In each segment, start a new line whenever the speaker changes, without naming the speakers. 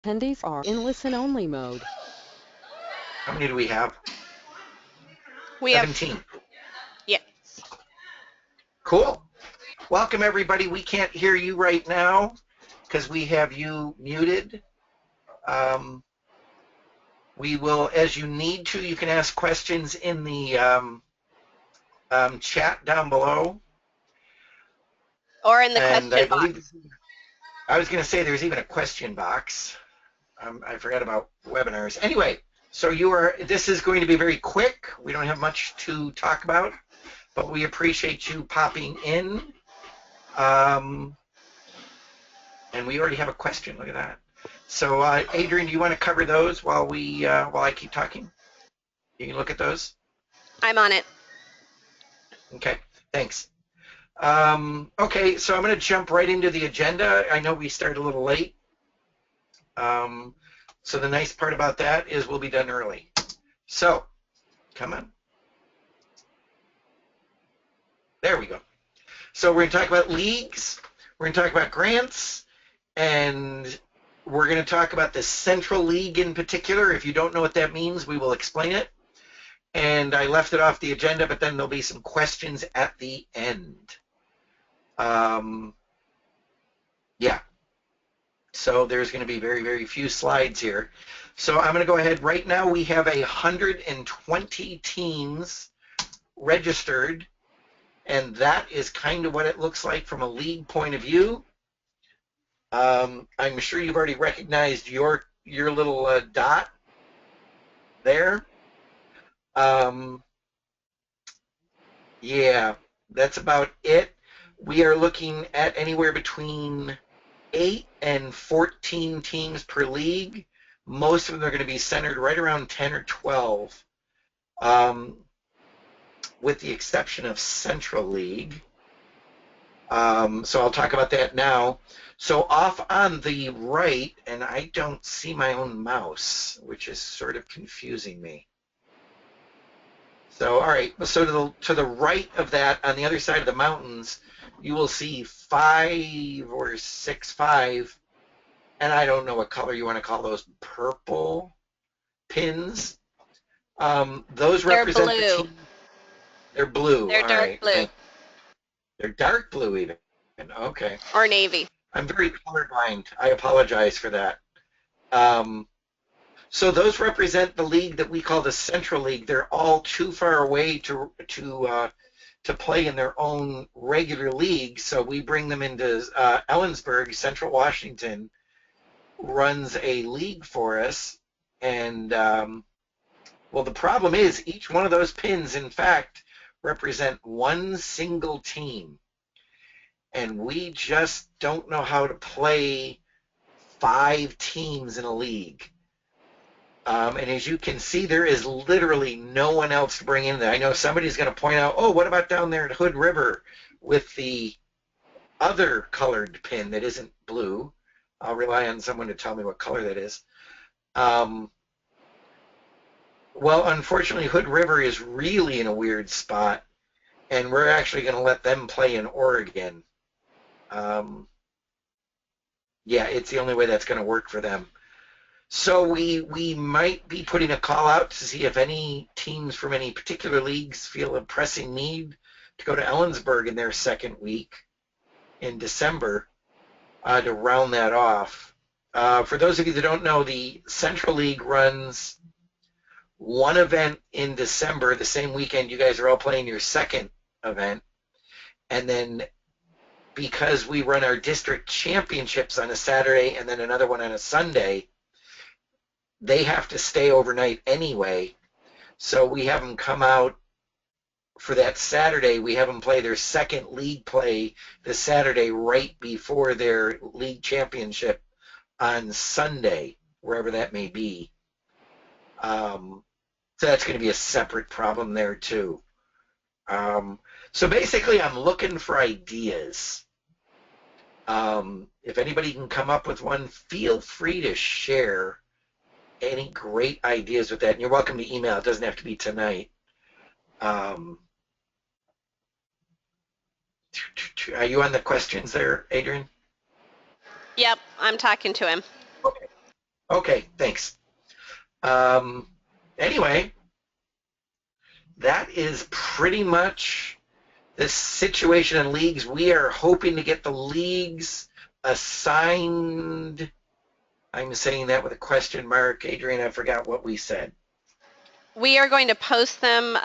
Attendees are in listen-only mode.
How many do we have?
We have,
17.
yeah.
Cool. Welcome, everybody. We can't hear you right now because we have you muted. We will, as you need to, you can ask questions in the chat down below.
Or in the
And
question
I believe,
box.
I was going to say there's even a question box. I forgot about webinars. Anyway, so this is going to be very quick. We don't have much to talk about, but we appreciate you popping in. And we already have a question. Look at that. So, Adrian, do you want to cover those while I keep talking? You can look at those.
I'm on it.
Okay, thanks. Okay, so I'm going to jump right into the agenda. I know we started a little late. So the nice part about that is we'll be done early. So, come on. There we go. So we're going to talk about leagues. We're going to talk about grants. And we're going to talk about the Central League in particular. If you don't know what that means, we will explain it. And I left it off the agenda, but then there'll be some questions at the end. Yeah. So there's going to be very, very few slides here. So I'm going to go ahead. Right now we have 120 teams registered, and that is kind of what it looks like from a league point of view. I'm sure you've already recognized your little dot there. Yeah, that's about it. We are looking at anywhere between 8 and 14 teams per league. Most of them are going to be centered right around 10 or 12, with the exception of Central League. So I'll talk about that now. So off on the right, and I don't see my own mouse, which is sort of confusing me. So, all right, so to the right of that, on the other side of the mountains, you will see 5 or 6, and I don't know what color you want to call those, purple pins. Those represent
blue.
the team. They're blue.
They're
all
dark
right.
blue.
They're dark blue even. Okay.
Or navy.
I'm very colorblind. I apologize for that. So those represent the league that we call the Central League. They're all too far away to play in their own regular league, so we bring them into Ellensburg. Central Washington runs a league for us, and well, the problem is each one of those pins, in fact, represent one single team, and we just don't know how to play 5 teams in a league. And as you can see, there is literally no one else to bring in there. I know somebody's going to point out, oh, what about down there at Hood River with the other colored pin that isn't blue? I'll rely on someone to tell me what color that is. Well, unfortunately, Hood River is really in a weird spot, and we're actually going to let them play in Oregon. Yeah, it's the only way that's going to work for them. So we might be putting a call out to see if any teams from any particular leagues feel a pressing need to go to Ellensburg in their second week in December to round that off. For those of you that don't know, the Central League runs one event in December, the same weekend you guys are all playing your second event, and then because we run our district championships on a Saturday and then another one on a Sunday, they have to stay overnight anyway. So we have them come out for that Saturday. We have them play their second league play the Saturday right before their league championship on Sunday, wherever that may be. So that's going to be a separate problem there too. So basically, I'm looking for ideas. If anybody can come up with one, feel free to share any great ideas with that. And you're welcome to email. It doesn't have to be tonight. Are you on the questions there, Adrian?
Yep, I'm talking to him.
Okay. Okay, thanks. Anyway, that is pretty much the situation in leagues. We are hoping to get the leagues assigned. I'm saying that with a question mark. Adrian, I forgot what we said.
We are going to post them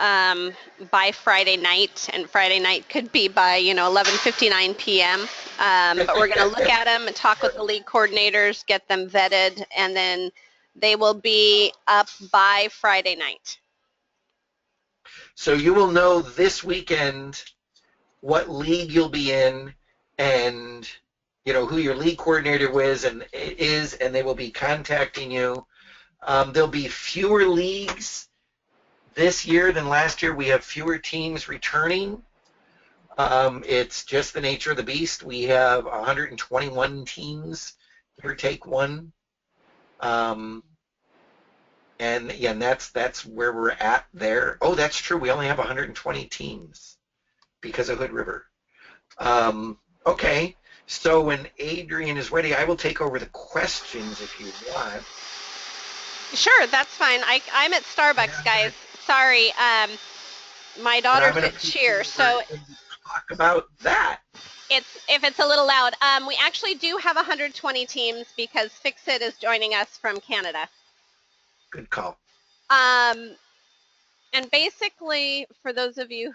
by Friday night, and Friday night could be by 11:59 p.m. But we're going to look at them and talk with the league coordinators, get them vetted, and then they will be up by Friday night.
So you will know this weekend what league you'll be in, and who your league coordinator is, and they will be contacting you. There'll be fewer leagues this year than last year. We have fewer teams returning. It's just the nature of the beast. We have 121 teams, give or take one. And that's where we're at there. Oh, that's true. We only have 120 teams because of Hood River. Okay, so when Adrian is ready, I will take over the questions if you want.
Sure, that's fine. I'm at Starbucks, guys. Sorry. My daughter could cheer, so
talk about that.
if it's a little loud. We actually do have 120 teams because Fix-It is joining us from Canada.
Good call.
And basically, for those of you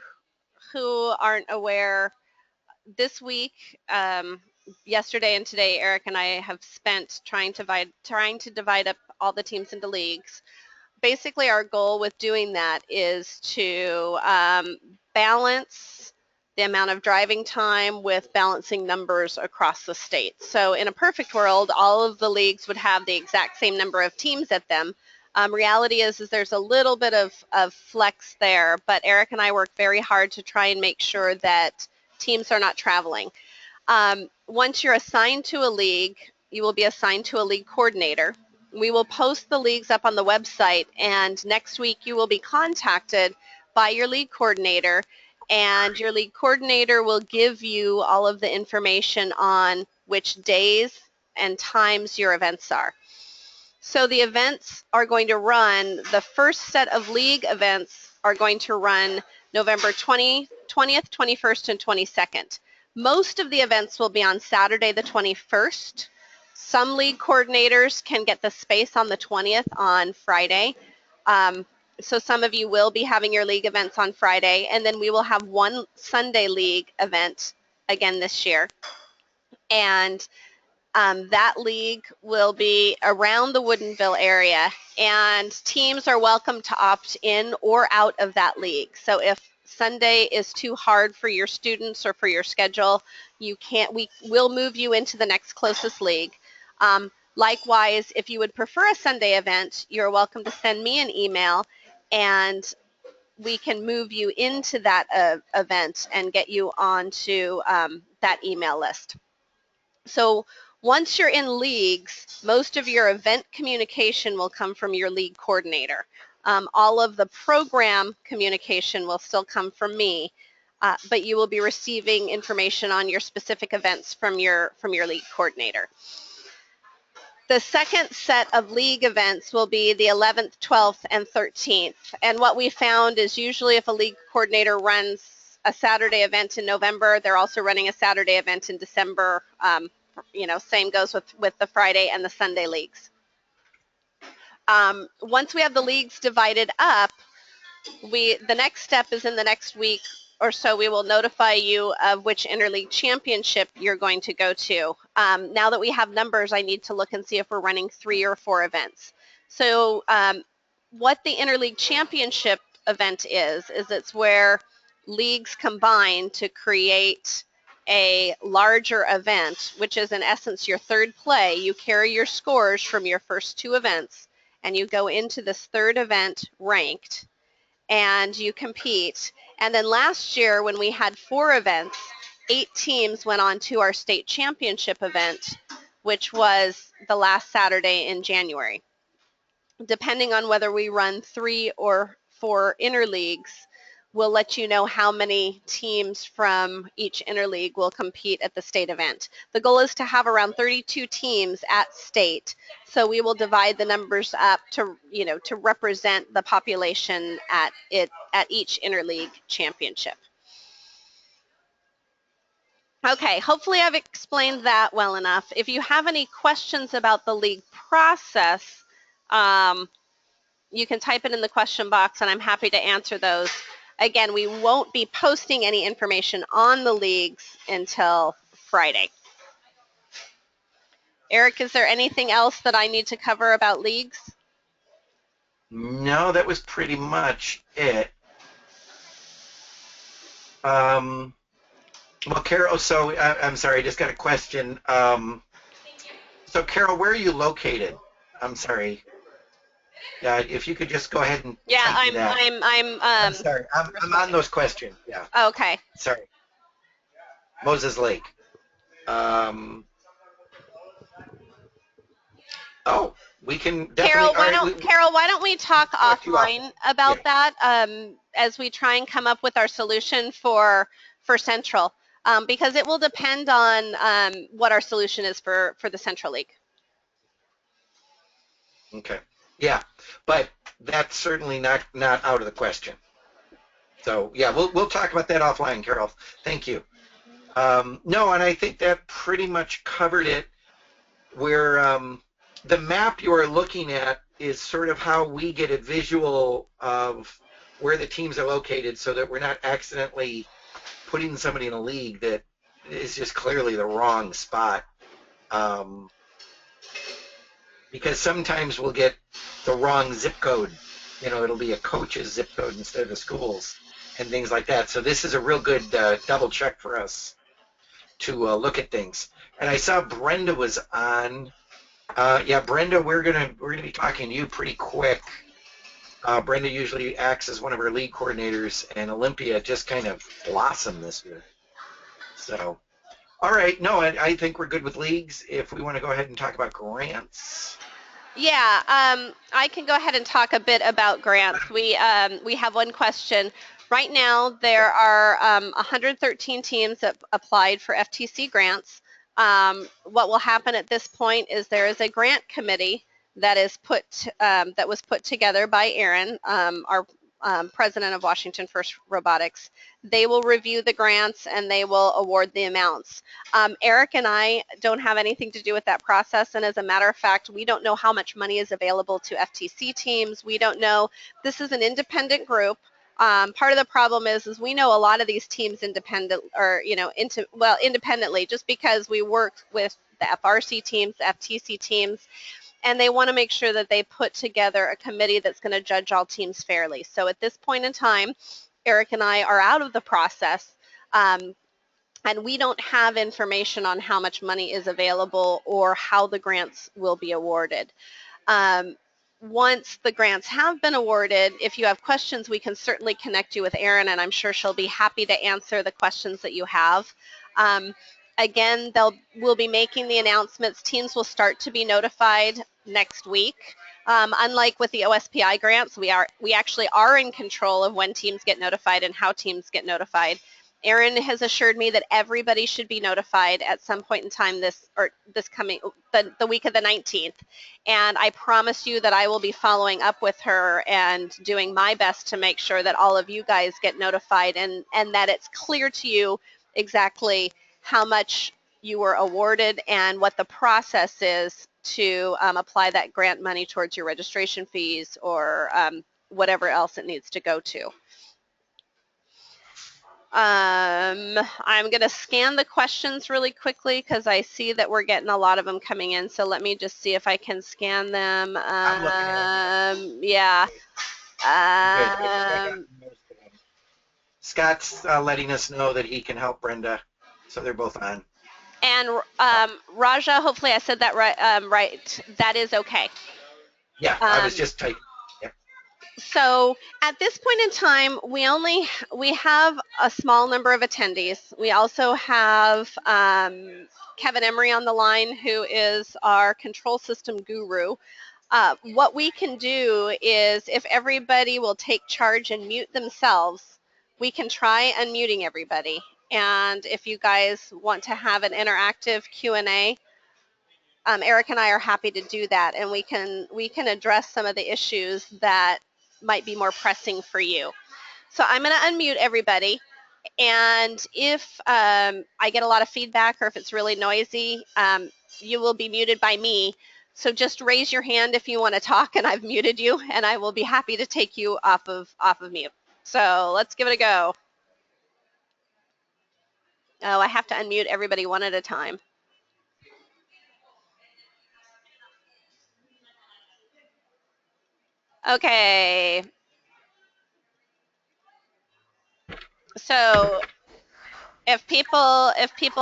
who aren't aware, this week, yesterday and today, Eric and I have spent trying to divide up all the teams into leagues. Basically, our goal with doing that is to balance the amount of driving time with balancing numbers across the state. So in a perfect world, all of the leagues would have the exact same number of teams at them. Reality is there's a little bit of flex there, but Eric and I work very hard to try and make sure that teams are not traveling. Once you're assigned to a league, you will be assigned to a league coordinator. We will post the leagues up on the website, and next week you will be contacted by your league coordinator, and your league coordinator will give you all of the information on which days and times your events are. So the events are going to run, the first set of league events are going to run November 20th, 21st, and 22nd. Most of the events will be on Saturday the 21st. Some league coordinators can get the space on the 20th on Friday. So some of you will be having your league events on Friday, and then we will have one Sunday league event again this year. And that league will be around the Woodinville area, and teams are welcome to opt in or out of that league. So if Sunday is too hard for your students or for your schedule, we will move you into the next closest league. Likewise, if you would prefer a Sunday event, you're welcome to send me an email, and we can move you into that event and get you onto that email list. So once you're in leagues, most of your event communication will come from your league coordinator. All of the program communication will still come from me, but you will be receiving information on your specific events from your league coordinator. The second set of league events will be the 11th, 12th, and 13th. And what we found is usually if a league coordinator runs a Saturday event in November, they're also running a Saturday event in December. Same goes with the Friday and the Sunday leagues. Once we have the leagues divided up, the next step is in the next week or so we will notify you of which interleague championship you're going to go to. Now that we have numbers, I need to look and see if we're running 3 or 4 events. So what the interleague championship event is it's where leagues combine to create a larger event, which is in essence your third play. You carry your scores from your first 2 events, and you go into this third event ranked, and you compete. And then last year when we had 4 events, 8 teams went on to our state championship event, which was the last Saturday in January. Depending on whether we run 3 or 4 interleagues, we'll let you know how many teams from each interleague will compete at the state event. The goal is to have around 32 teams at state, so we will divide the numbers up to, to represent the population at each interleague championship. Okay, hopefully I've explained that well enough. If you have any questions about the league process, you can type it in the question box and I'm happy to answer those. Again, we won't be posting any information on the leagues until Friday. Eric, is there anything else that I need to cover about leagues?
No, that was pretty much it. Well, Carol, so I'm sorry, I just got a question. So, Carol, where are you located? I'm sorry. Yeah, if you could just go ahead and
yeah,
type that. I'm sorry. I'm on those questions. Yeah.
Okay.
Sorry. Moses Lake. Oh, we can definitely.
Carol, why don't we talk offline about that as we try and come up with our solution for Central, because it will depend on what our solution is for the Central League.
Okay. Yeah, but that's certainly not out of the question. So yeah, we'll talk about that offline, Carol. Thank you. No, and I think that pretty much covered it. Where the map you are looking at is sort of how we get a visual of where the teams are located, so that we're not accidentally putting somebody in a league that is just clearly the wrong spot. Because sometimes we'll get the wrong zip code. It'll be a coach's zip code instead of the school's and things like that. So this is a real good double check for us to look at things. And I saw Brenda was on. Yeah, Brenda, we're gonna be talking to you pretty quick. Brenda usually acts as one of our league coordinators, and Olympia just kind of blossomed this year. So, all right, no, I think we're good with leagues. If we want to go ahead and talk about grants.
Yeah, I can go ahead and talk a bit about grants. We have one question. Right now, there are 113 teams that applied for FTC grants. What will happen at this point is there is a grant committee that was put together by Aaron, our president of Washington First Robotics. They will review the grants and they will award the amounts. Eric and I don't have anything to do with that process, and as a matter of fact, we don't know how much money is available to FTC teams. We don't know. This is an independent group. Part of the problem is we know a lot of these teams independently, just because we work with the FRC teams, the FTC teams, and they want to make sure that they put together a committee that's going to judge all teams fairly. So at this point in time, Eric and I are out of the process, and we don't have information on how much money is available or how the grants will be awarded. Once the grants have been awarded, if you have questions, we can certainly connect you with Erin, and I'm sure she'll be happy to answer the questions that you have. Again, we'll be making the announcements. Teams will start to be notified next week. Unlike with the OSPI grants, we actually are in control of when teams get notified and how teams get notified. Erin has assured me that everybody should be notified at some point in time the week of the 19th. And I promise you that I will be following up with her and doing my best to make sure that all of you guys get notified and that it's clear to you exactly how much you were awarded and what the process is to apply that grant money towards your registration fees or whatever else it needs to go to. I'm going to scan the questions really quickly because I see that we're getting a lot of them coming in. So let me just see if I can scan them. Yeah.
Scott's letting us know that he can help Brenda, so they're both on.
And Raja, hopefully I said that right. Right. That is okay.
Yeah, I was just typing.
So at this point in time, we have a small number of attendees. We also have Kevin Emery on the line, who is our control system guru. What we can do is, if everybody will take charge and mute themselves, we can try unmuting everybody. And if you guys want to have an interactive Q&A, Eric and I are happy to do that, and we can address some of the issues that might be more pressing for you. So I'm going to unmute everybody, and if I get a lot of feedback or if it's really noisy, you will be muted by me. So just raise your hand if you want to talk, and I've muted you, and I will be happy to take you off of mute. So let's give it a go. Oh, I have to unmute everybody one at a time. Okay. So if people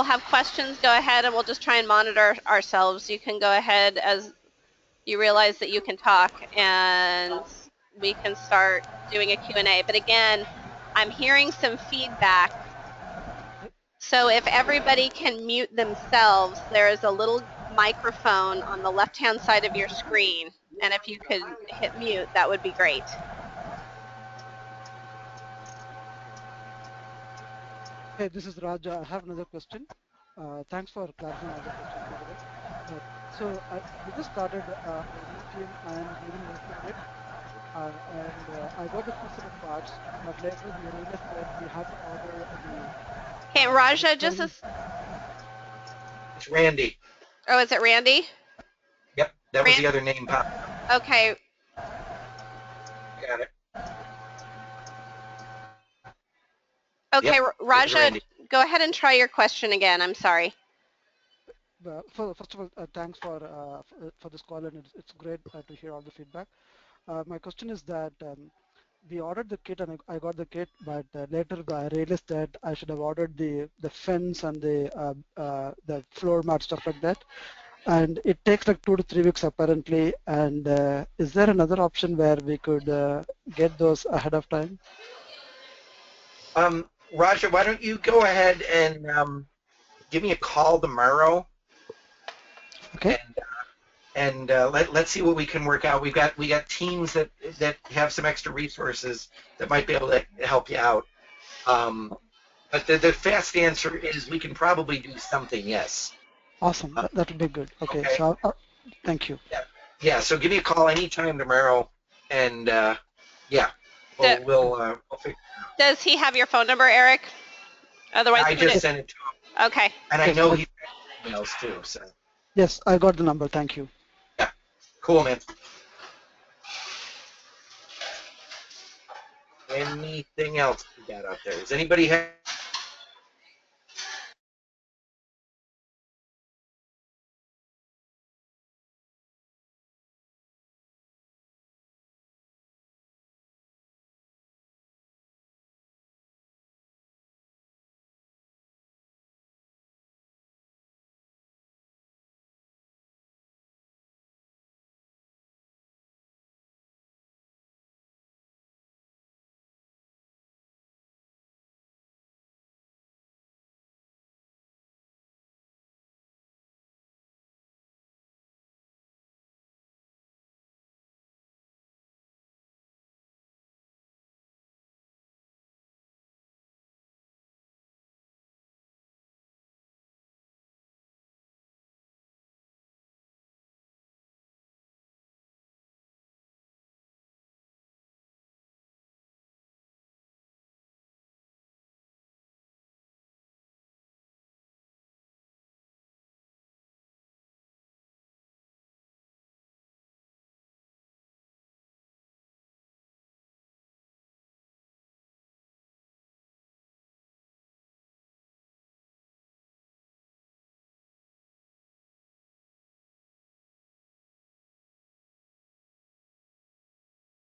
have questions, go ahead, and we'll just try and monitor ourselves. You can go ahead as you realize that you can talk, and we can start doing a Q&A. But again, I'm hearing some feedback. So if everybody can mute themselves, there is a little microphone on the left-hand side of your screen. And if you could hit mute, that would be great.
Hey, this is Raja. I have another question. Thanks for clarifying all the questions, by the way. So we just started a new team and giving work to it. And I got the physical parts, but later we realized that we had to order the...
Hey, Raja, just a...
It's Randy.
Oh, is it Randy?
Yep, that was the other name pop.
Okay.
Got it.
Okay,
Yep,
Raja, go ahead and try your question again. I'm sorry.
First of all, thanks for this call, and it's great to hear all the feedback. My question is that we ordered the kit, and I got the kit, but later I realized that I should have ordered the fence and the floor mat, stuff like that. And it takes like 2 to 3 weeks apparently. And is there another option where we could get those ahead of time?
Roger, why don't you go ahead and give me a call tomorrow?
Okay.
And let's see what we can work out. We got teams that have some extra resources that might be able to help you out. But the fast answer is we can probably do something. Yes.
Awesome. That would be good. Okay. So thank you.
Yeah. So give me a call anytime tomorrow, and yeah, we'll figure.
Does he have your phone number, Eric? Otherwise,
I just sent it to him.
Okay.
And I know he has emails too. So.
Yes, I got the number. Thank you.
Yeah. Cool, man. Anything else we got out there? Does anybody have?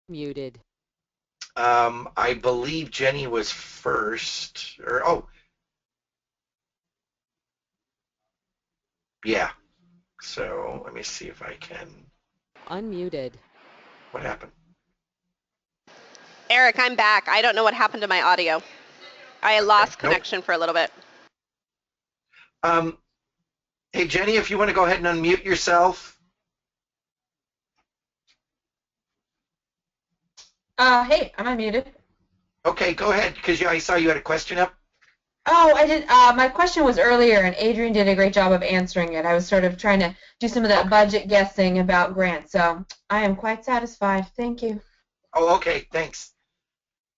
Muted.
I believe Jenny was first, or yeah. So let me see if I can.
Unmuted.
What happened?
Eric, I'm back. I don't know what happened to my audio. I lost connection for a little bit.
Hey, Jenny, if you want to go ahead and unmute yourself.
Hey, am I muted?
Okay, go ahead, because I saw you had a question up.
Oh, I did. My question was earlier, and Adrian did a great job of answering it. I was sort of trying to do some of that budget guessing about grants, so I am quite satisfied. Thank you.
Oh, okay, thanks.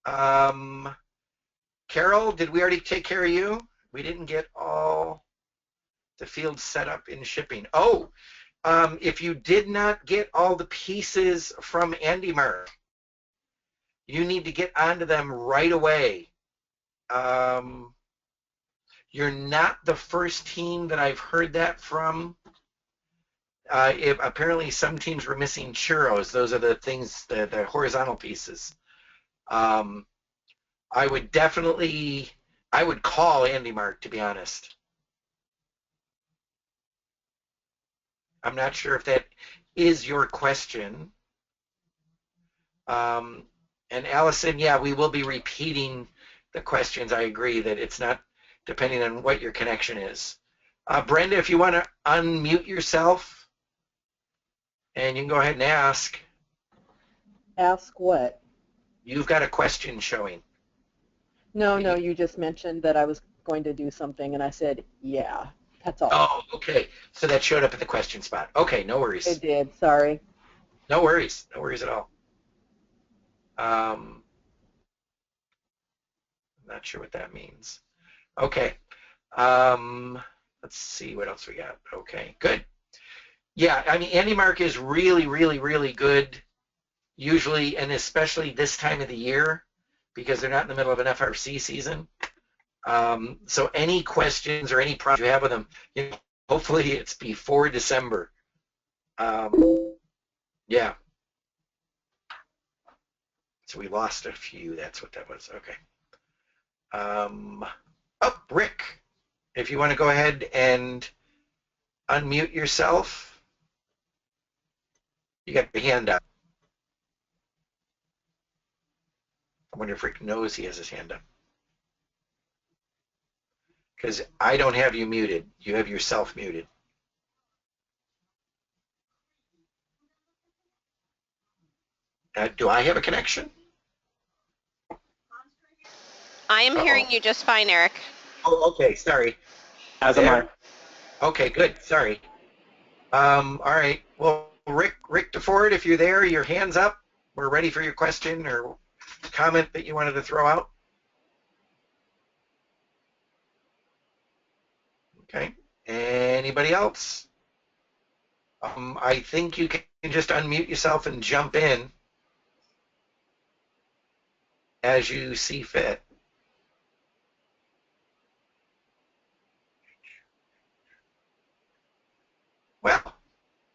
Carol, did we already take care of you? We didn't get all the fields set up in shipping. Oh, if you did not get all the pieces from Andy Mark, you need to get onto them right away. You're not the first team that I've heard that from. Apparently some teams were missing churros. Those are the things, the horizontal pieces. I would call Andy Mark, to be honest. I'm not sure if that is your question. And Allison, yeah, we will be repeating the questions. I agree that it's not depending on what your connection is. Brenda, if you want to unmute yourself, and you can go ahead and ask.
Ask what?
You've got a question showing.
No, you just mentioned that I was going to do something, and I said, yeah, that's all.
Oh, okay. So that showed up at the question spot. Okay, no worries.
It did, sorry.
No worries. No worries at all. I'm not sure what that means. Okay. Let's see what else we got. Okay, good. Yeah, I mean, Andy Mark is really, really, really good usually, and especially this time of the year because they're not in the middle of an FRC season. So any questions or any problems you have with them, hopefully it's before December. Yeah. So we lost a few. That's what that was. Okay. Oh, Rick, if you want to go ahead and unmute yourself. You got your hand up. I wonder if Rick knows he has his hand up. Because I don't have you muted. You have yourself muted. Do I have a connection?
I am hearing you just fine, Eric.
Oh, okay. Sorry.
As am I.
Okay, good. Sorry. All right. Well, Rick DeFord, if you're there, your hand's up. We're ready for your question or comment that you wanted to throw out. Okay. Anybody else? I think you can just unmute yourself and jump in as you see fit. Well,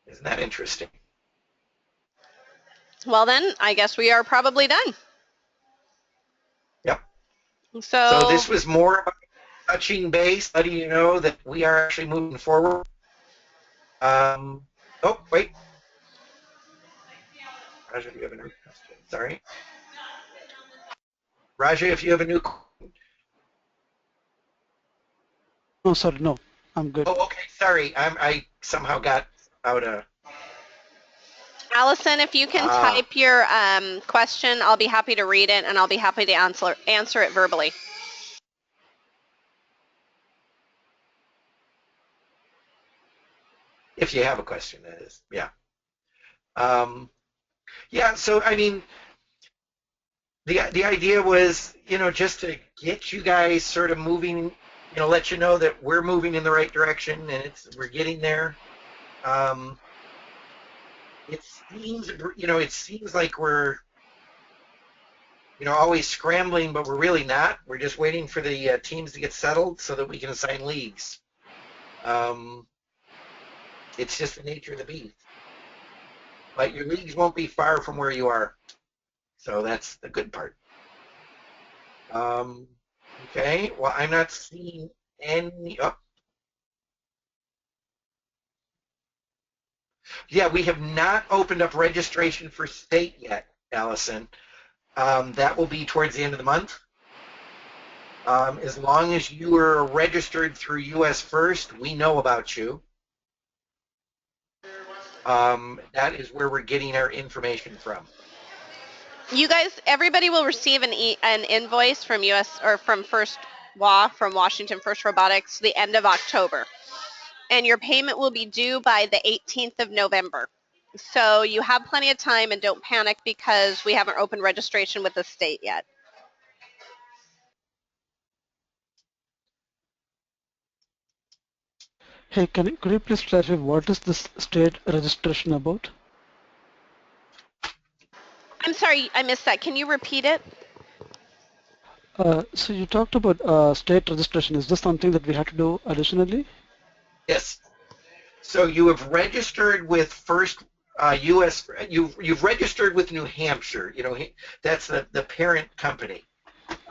isn't that interesting?
Well then, I guess we are probably done.
Yep.
So
this was more about touching base, letting you know that we are actually moving forward. Oh, wait. Raja, if you have a new question. Sorry. Raja, if you have a new question.
No, sorry, no. I'm good.
Oh, okay. Sorry. I somehow got out of...
Allison, if you can type your question, I'll be happy to read it and I'll be happy to answer it verbally.
If you have a question, that is. Yeah. Yeah, so, I mean, the idea was, just to get you guys sort of moving, let you know that we're moving in the right direction and we're getting there. It seems like we're, always scrambling, but we're really not. We're just waiting for the teams to get settled so that we can assign leagues. It's just the nature of the beast. But your leagues won't be far from where you are. So that's the good part. Okay, well, I'm not seeing any... Oh. Yeah, we have not opened up registration for state yet, Allison. That will be towards the end of the month. As long as you are registered through US First, we know about you. That is where we're getting our information from.
You guys, everybody will receive an invoice from US or from from Washington First Robotics the end of October. And your payment will be due by the 18th of November. So you have plenty of time, and don't panic because we haven't opened registration with the state yet.
Hey, could you please clarify what is this state registration about?
I'm sorry, I missed that. Can you repeat it?
So you talked about state registration. Is this something that we have to do additionally?
Yes. So you have registered with First U.S. You've registered with New Hampshire. You know, that's the parent company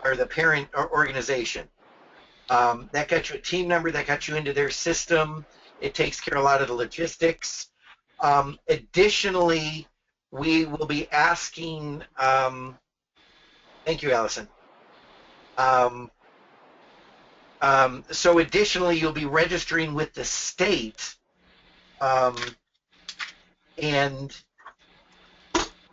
or the parent organization. That got you a team number. That got you into their system. It takes care of a lot of the logistics. Additionally, we will be asking. Thank you, Allison. So additionally, you'll be registering with the state, and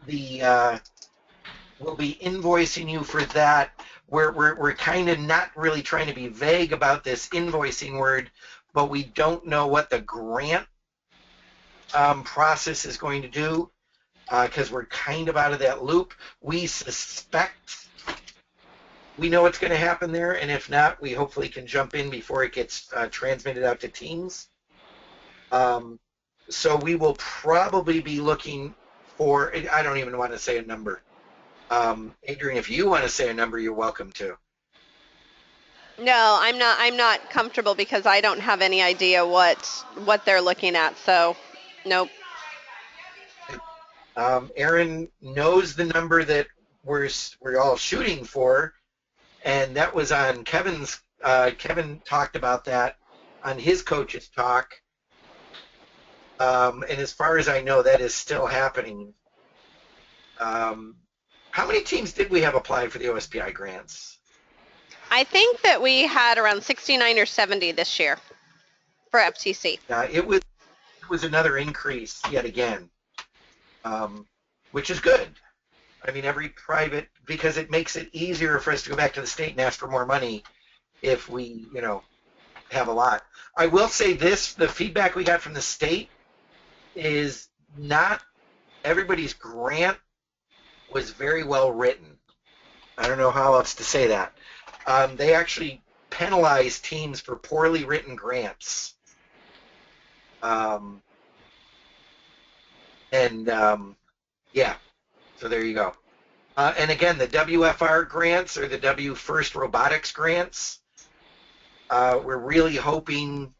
we'll be invoicing you for that. We're kind of not really trying to be vague about this invoicing word, but we don't know what the grant process is going to do because we're kind of out of that loop. We suspect we know what's going to happen there, and if not, we hopefully can jump in before it gets transmitted out to teams. So we will probably be looking for, I don't even want to say a number. Adrian, if you want to say a number, you're welcome to.
No, I'm not comfortable because I don't have any idea what they're looking at. So, nope.
Aaron knows the number that we're all shooting for, and that was on Kevin's. Kevin talked about that on his coach's talk, and as far as I know, that is still happening. How many teams did we have apply for the OSPI grants?
I think that we had around 69 or 70 this year for FTC.
It was another increase yet again, which is good. I mean, every private, because it makes it easier for us to go back to the state and ask for more money if we, have a lot. I will say this, the feedback we got from the state is not everybody's grant was very well written. I don't know how else to say that. They actually penalize teams for poorly written grants. Yeah, so there you go. And again, the WFR grants or the W First Robotics grants, we're really hoping,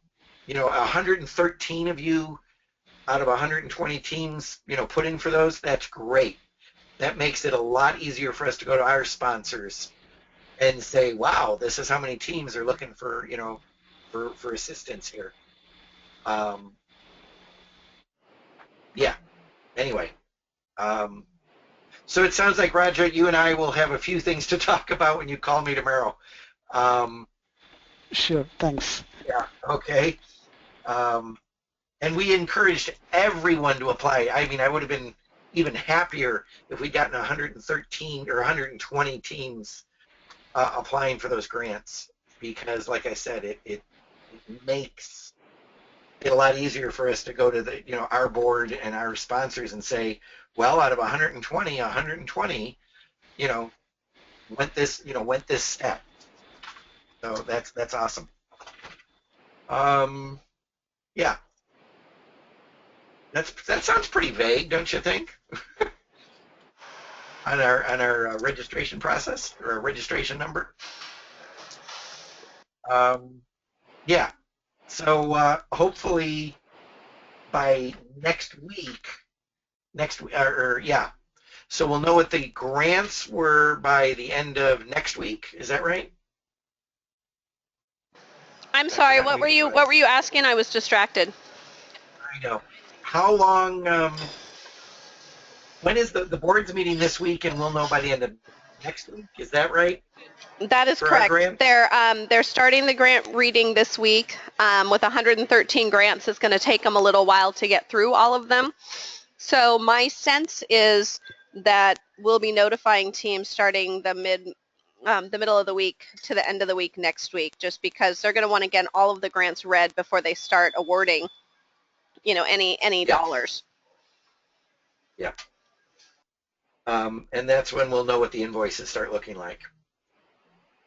113 of you out of 120 teams, put in for those. That's great. That makes it a lot easier for us to go to our sponsors and say, wow, this is how many teams are looking for, for assistance here. Yeah, anyway. So it sounds like, Roger, you and I will have a few things to talk about when you call me tomorrow.
Sure, thanks.
Yeah, okay. And we encouraged everyone to apply. I mean, I would have been even happier if we'd gotten 113 or 120 teams applying for those grants, because like I said, it makes it a lot easier for us to go to the our board and our sponsors and say, well, out of 120 went this step. So that's awesome. Yeah, that sounds pretty vague, don't you think? on our registration process or our registration number. Yeah. So hopefully by next week, so we'll know what the grants were by the end of next week. Is that right?
I'm sorry. What were you asking? I was distracted.
I know. How long? When is the board's meeting this week, and we'll know by the end of next week? Is that right?
That is correct. They're starting the grant reading this week with 113 grants. It's going to take them a little while to get through all of them. So my sense is that we'll be notifying teams starting the middle of the week to the end of the week next week, just because they're going to want to get all of the grants read before they start awarding, any
Yep.
dollars.
Yep. And that's when we'll know what the invoices start looking like.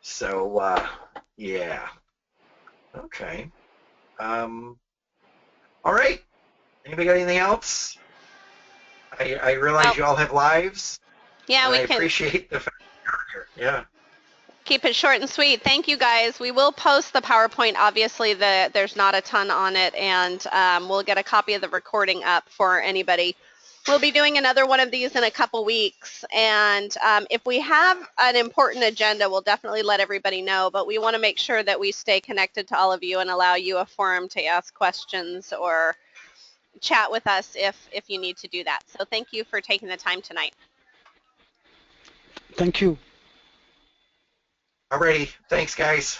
So, yeah. Okay. All right. Anybody got anything else? I realize you all have lives.
Yeah, we
I
can
appreciate the fact that you're here. Yeah.
keep it short and sweet. Thank you, guys. We will post the PowerPoint. Obviously, there's not a ton on it, and we'll get a copy of the recording up for anybody. We'll be doing another one of these in a couple weeks, and if we have an important agenda, we'll definitely let everybody know, but we want to make sure that we stay connected to all of you and allow you a forum to ask questions or chat with us if you need to do that. So thank you for taking the time tonight.
Thank you.
Alrighty. Thanks, guys.